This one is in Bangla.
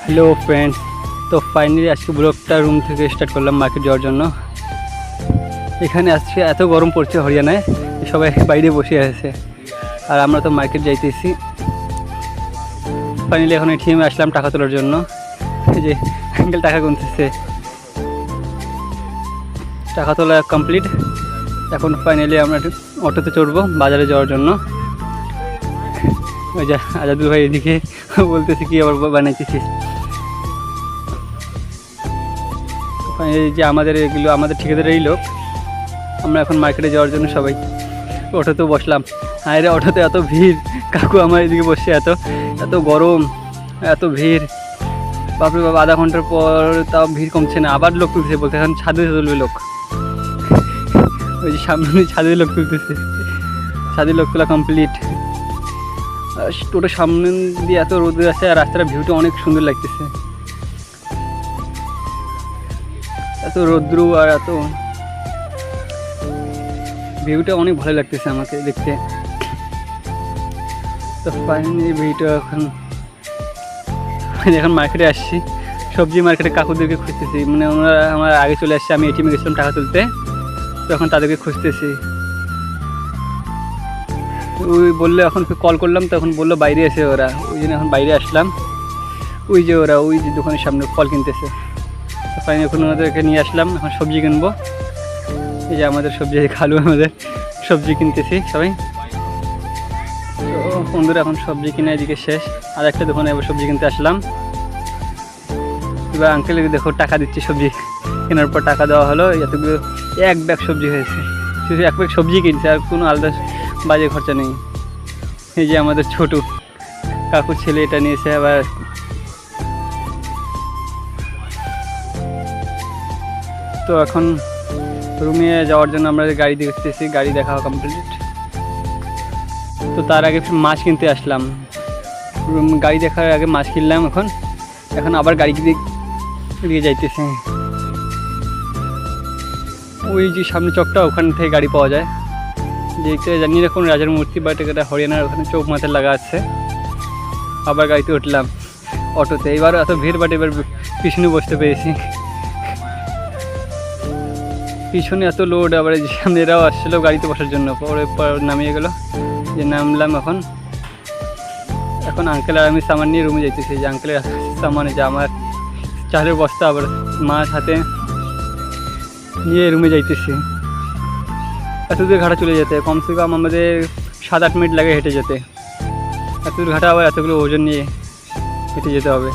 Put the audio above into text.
হ্যালো ফ্রেন্ডস, তো ফাইনালি আজকে ব্লগটা রুম থেকে স্টার্ট করলাম মার্কেট যাওয়ার জন্য। এখানে আজকে এত গরম পড়ছে হরিয়ানায়, সবাই বাইরে বসে আছে আর আমরা তো মার্কেট যাইতেছি। ফাইনালি এখন এটিএমে আসলাম টাকা তোলার জন্য। এই যে আঙ্কেল টাকা গুনতেছে, টাকা তোলা কমপ্লিট। এখন ফাইনালি আমরা অটোতে চড়বো বাজারে যাওয়ার জন্য। ওই যে আজাদুল ভাই এদিকে বলতেছি কি আবার বানাইতেছিস। এই যে আমাদের ঠিকাদারেরই লোক। আমরা এখন মার্কেটে যাওয়ার জন্য সবাই অটোতেও বসলাম। হ্যাঁ রে, অটোতে এত ভিড়, কাকু আমার এদিকে বসে, এত গরম, এত ভিড়, বাপরে বাবা। আধা ঘন্টার পর তাও ভিড় কমছে না, আবার লোক তুলতেছে, বলতে এখন ছাদে তুলবে লোক। ওই যে সামনে ছাদে লোক তুলতেছে, ছাদে লোক তোলা কমপ্লিট। টোটো সামনে দিয়ে এত রোদ আছে আর রাস্তার ভিউটা অনেক সুন্দর লাগতেছে। এত রৌদ্র আর এত ভিউটা অনেক ভালো লাগতেছে আমাকে দেখতে। তো ফাইনালি ভিউটা এখন মার্কেটে আসছি, সবজি মার্কেটে কাকুদেরকে খুঁজতেছি। মানে ওনারা আমার আগে চলে আসছে, আমি এটিএমে গেছিলাম টাকা তুলতে, তো এখন তাদেরকে খুঁজতেছি। ওই বললো, এখন কল করলাম তখন বললো বাইরে এসে ওরা, ওই জন্য এখন বাইরে আসলাম। ওই যে ওরা ওই যে দোকানের সামনে ফল কিনতেছে। ফাইনালি এখন ওনাদেরকে নিয়ে আসলাম, এখন সবজি কিনবো। এই যে আমাদের সবজি খালু, আমাদের সবজি কিনতেছি সবাই। তো বন্ধুরা এখন সবজি কিনা এদিকে শেষ, আর একটা দোকানে এবার সবজি কিনতে আসলাম। এবার আঙ্কেল দেখো টাকা দিচ্ছি, সবজি কেনার পর টাকা দেওয়া হলো। এতগুলো এক ব্যাগ সবজি হয়েছে, শুধু এক ব্যাগ সবজি কিনছে, আর কোনো আলাদা বাজে খরচা নেই। এই যে আমাদের ছোটু কাকুর ছেলে এটা নিয়েছে। আবার তো এখন রুমে যাওয়ার জন্য আমরা গাড়ি দেখতেছি, গাড়ি দেখা কমপ্লিট। তো তার আগে মাছ কিনতে আসলাম, গাড়ি দেখার আগে মাছ কিনলাম। এখন আবার গাড়ি দিয়ে যাইতেছে। ওই যে সামনে চকটা, ওখান থেকে গাড়ি পাওয়া যায়। দেখতে জানি না কোন রাজার মূর্তি, বাট এটা হরিয়ানার, ওখানে চোখ মাথায় লাগা আছে। আবার গাড়িতে উঠলাম অটোতে। এবার এত ভিড়, বাট এবার পিছনে বসতে পেরেছি। পিছনে এত লোড, আবার সামনে এরাও আসছিলো গাড়িতে বসার জন্য, পরে নামিয়ে গেলো। যে নামলাম এখন আঙ্কেল আর আমি সামান নিয়ে রুমে যাইতেছি। যে আঙ্কেলের সামান, যে আমার চালের বস্তা আবার মাছ হাতে নিয়ে রুমে যাইতেছি। এত দূর ঘাটা চলে যেতে কমসে কম আমাদের 7-8 মিনিট লাগে হেঁটে যেতে। এত দূর ঘাটা, আবার এতগুলো ওজন নিয়ে হেঁটে যেতে হবে।